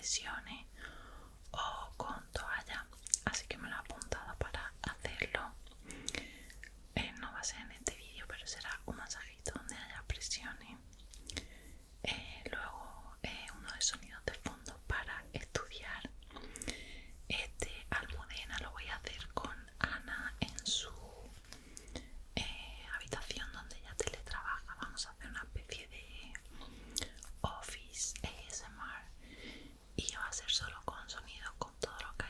presiones o con toalla, así que me lo he apuntado para hacerlo. No va a ser en este vídeo, pero será un masajito donde haya presiones. Luego uno de sonidos de fondo para estudiar. Este Almudena lo voy a hacer con Ana en su habitación donde ella teletrabaja. Vamos a hacer una especie de office ASMR y va a ser solo con sonido, con todo lo que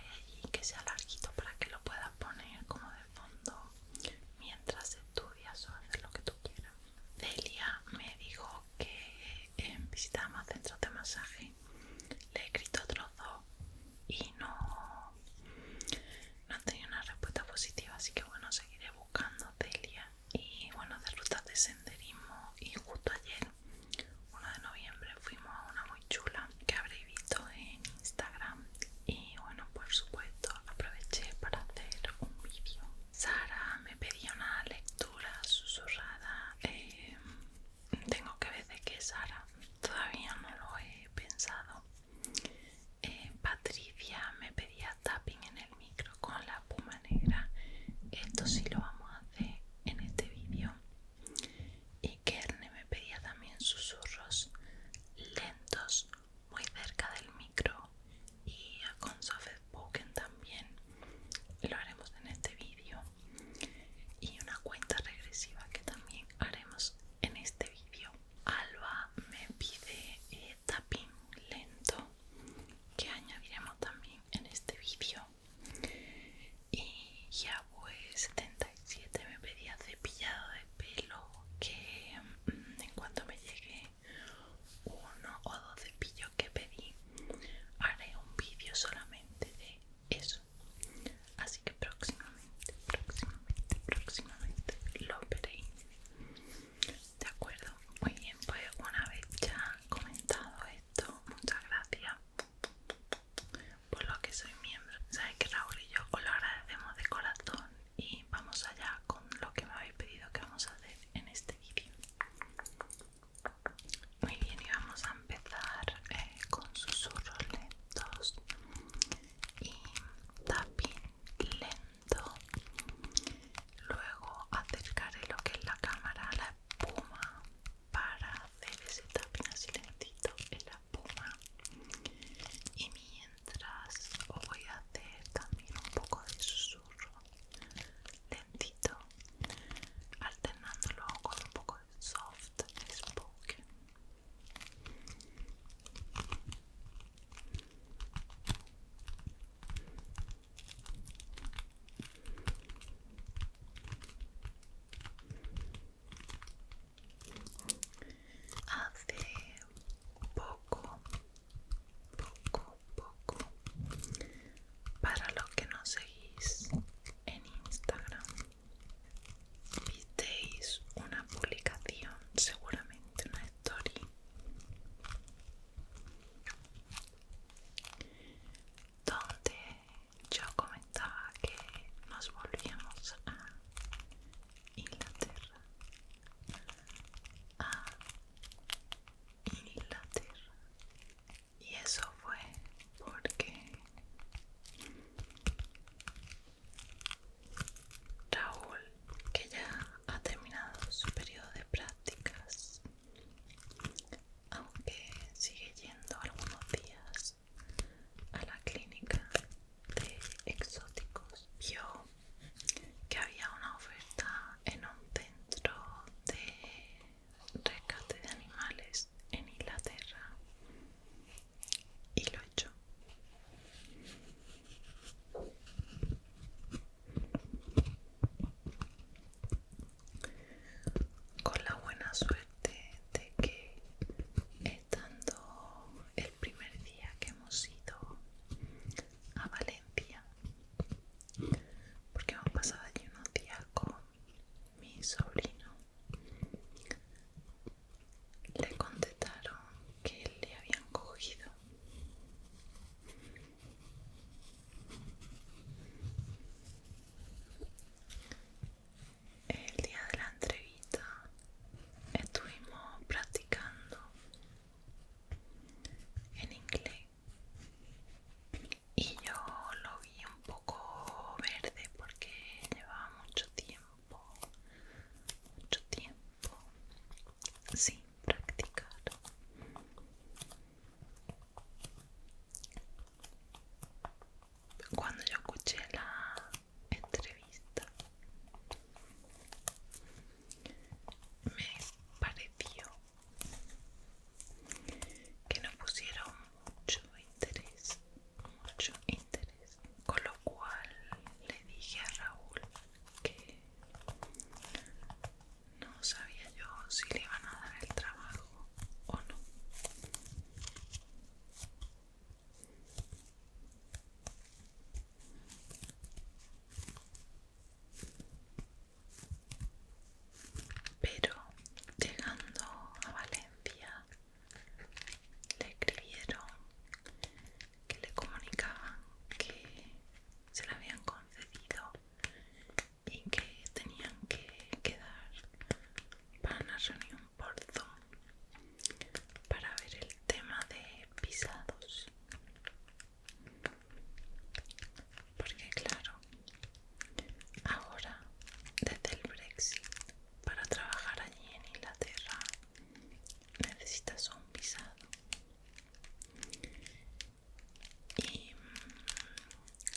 y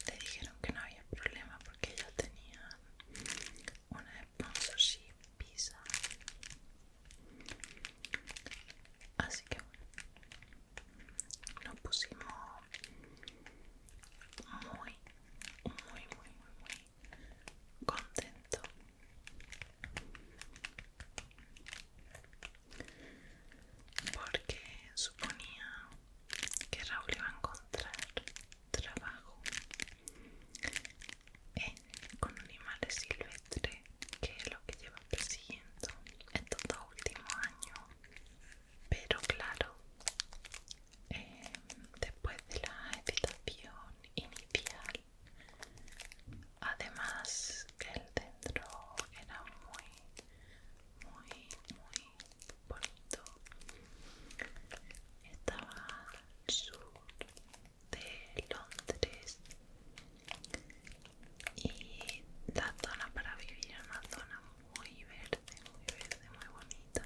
le dijeron que no había problema porque ellos tenían una sponsorship visa. Así que bueno, nos pusimos muy, muy, muy, muy, muy contentos porque suponía que Raúl iba a encontrar trabajo con animales silvestres, que es lo que lleva persiguiendo estos 2 últimos años. Pero claro, después de la excitación inicial, además que el centro era muy, muy, muy bonito, estaba al sur de Londres y la zona para vivir era una zona muy verde, muy bonita.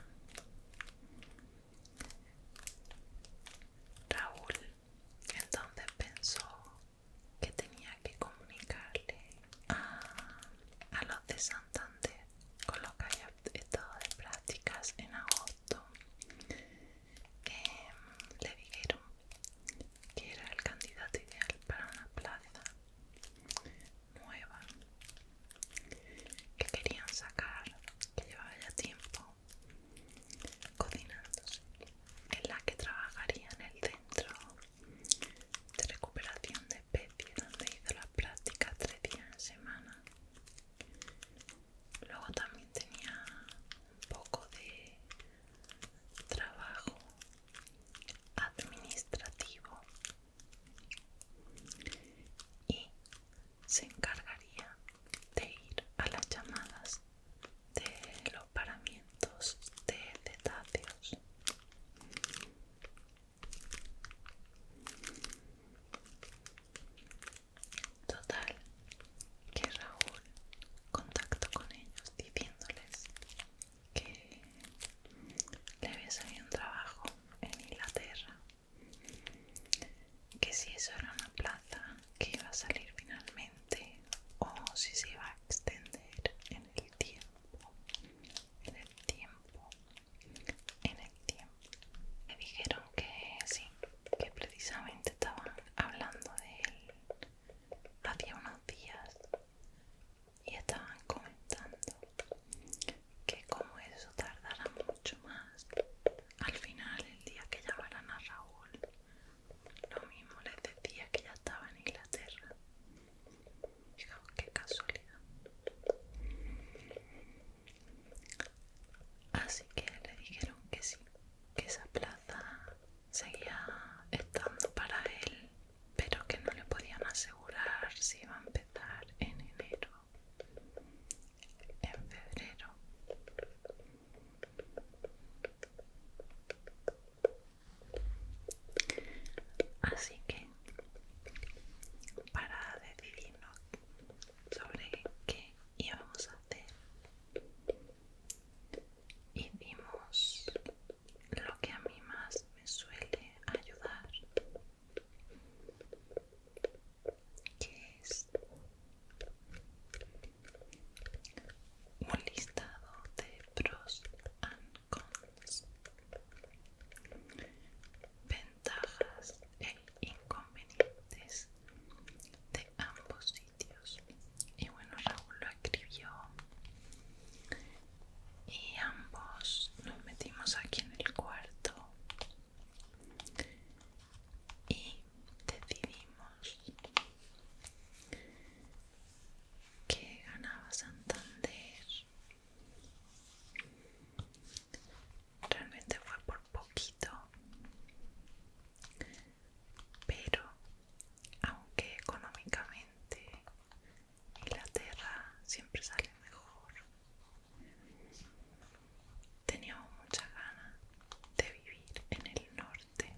Raúl entonces pensó que tenía que comunicarle a los de Santander, con los que había estado de prácticas en agosto. Le dijeron que era el candidato ideal para una plaza nueva que querían sacar, que llevaba ya tiempo cocinándose, en la que trabajaría en el centro de recuperación de especies donde hizo las prácticas 3 días en semana. Luego también tenía un poco de trabajo administrativo y se encargaría de ir a las llamadas de los paramientos de cetáceos. Total, que Raúl contactó con ellos diciéndoles que le había salido un trabajo en Inglaterra, que si eso era una plaza que iba a salir finalmente o si se iba a extender en el tiempo, en el tiempo, en el tiempo. Me dijeron que sí, que precisamente estaban hablando de él hacía unos días y estaban comentando que como eso tardará mucho más, al final el día que llamaran a Raúl, lo mismo les decía que ya estaba en Inglaterra. Fijaos qué casualidad. Así que le dijeron que sí, que esa plaza seguía estando para él, pero que no le podían asegurar si iba a empezar en enero, en febrero. Así que para decidirnos sobre qué íbamos a hacer, hicimos lo que a mí más me suele ayudar, que es un listado de pros and cons, ventajas e inconvenientes de ambos sitios. Y bueno, Raúl lo escribió y ambos nos metimos aquí en el cuarto y decidimos que ganaba Santander. Realmente fue por poquito, pero aunque económicamente Inglaterra siempre sale mejor, teníamos muchas ganas de vivir en el norte.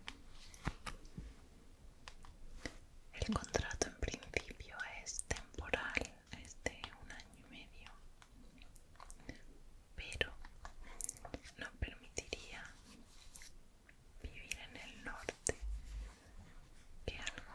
El contrato en principio es temporal, es de 1 año y medio, pero nos permitiría vivir en el norte, que es algo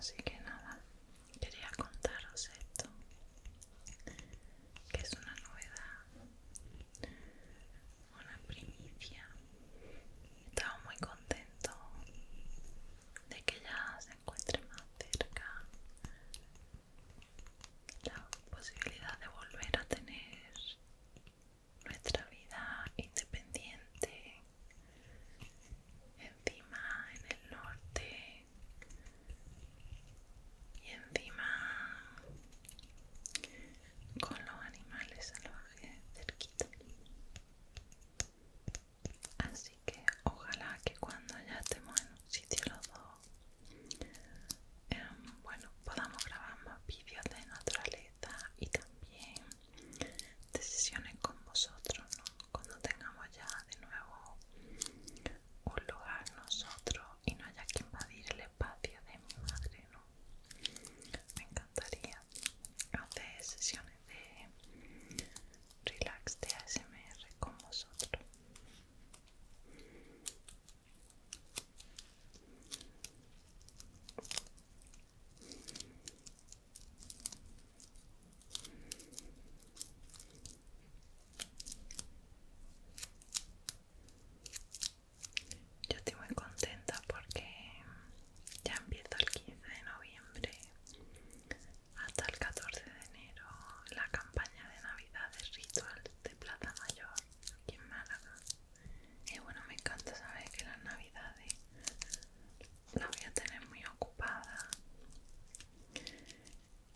Así que nada, quería contaros esto, que es una novedad, una primicia. Estaba muy contento de que ya se encuentre más cerca la posibilidad de volver a tener nuestra vida independiente encima en el norte y encima con los animales salvajes cerquita. Así que ojalá que cuando ya estemos en un sitio los dos, bueno, podamos grabar más vídeos de naturaleza y también de sesiones con vosotros, ¿no? Cuando tengamos ya de nuevo un lugar nosotros y no haya que invadir el espacio de mi madre, ¿no? Me encantaría hacer sesiones de relax de ASMR con vosotros. Yo estoy muy contenta porque ya empiezo el 15 de noviembre hasta el 14 de enero la campaña de Navidad de Ritual de Plaza Mayor aquí en Málaga. Y bueno, me encanta saber que las Navidades las voy a tener muy ocupada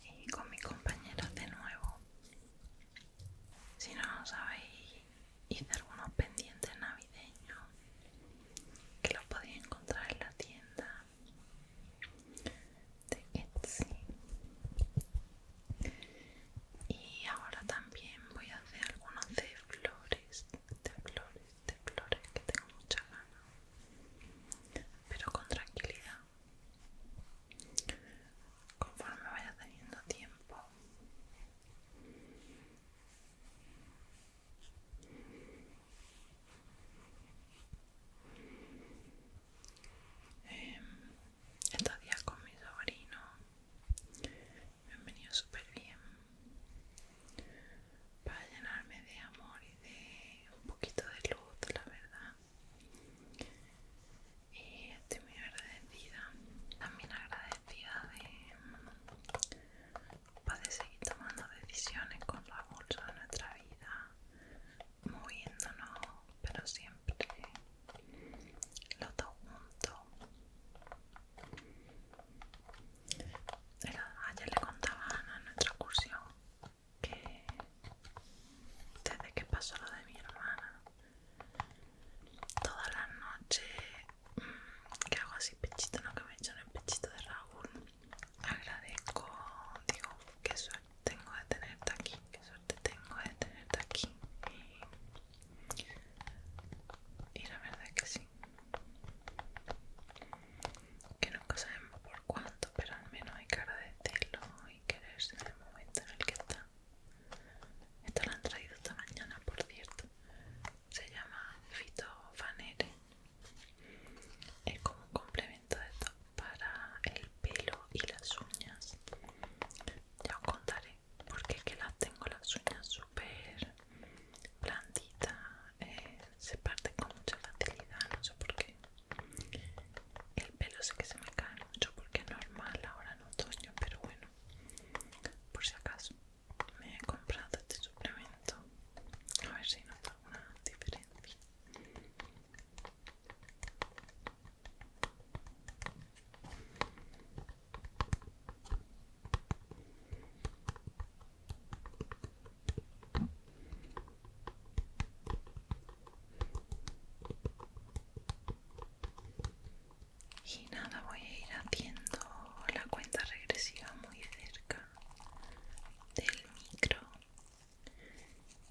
y con mis compañeras de nuevo. Si no lo sabéis, hice algunos pendientes navideños que los podéis encontrar en la tienda de Etsy. Y ahora también voy a hacer algunos de flores, que tengo muchas ganas, pero con tranquilidad, conforme vaya teniendo tiempo. Estos días con mi sobrino me han venido súper bien para llenarme de amor y de un poquito de luz, la verdad. Y estoy muy agradecida, también agradecida de poder seguir tomando decisiones con los impulsos de nuestra vida, moviéndonos, pero siempre los dos juntos. Ayer le contaba a Ana en nuestra excursión que desde que pasó lo de mi hermana, todas las noches que hago así pechito, no, que me echan el pechito de Raúl, agradezco, digo, qué suerte tengo de tenerte aquí, qué suerte tengo de tenerte aquí. Y la verdad es que sí, que nunca sabemos por cuánto, pero al menos hay que agradecerlo y quererse en el momento en el que está. Esto lo han traído esta mañana, por cierto. Se llama Fitofanere. Es como un complemento de top para el pelo y las uñas. Ya os contaré, porque es que las tengo las uñas súper blanditas, se parten con mucha facilidad, no sé por qué. El pelo sé que se me cae mucho porque es normal ahora en otoño, pero bueno, por si acaso me he comprado este suplemento, a ver si noto alguna diferencia. Y nada, voy a ir haciendo la cuenta regresiva muy cerca del micro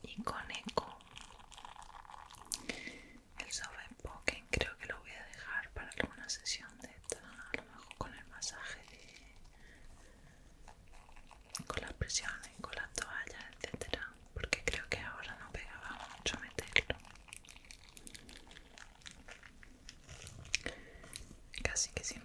y con eco. El soft spoken creo que lo voy a dejar para alguna sesión de esta, a lo mejor con el masaje con las presiones, con las toallas, etcétera, porque creo que ahora no pegaba mucho meterlo. Casi que si no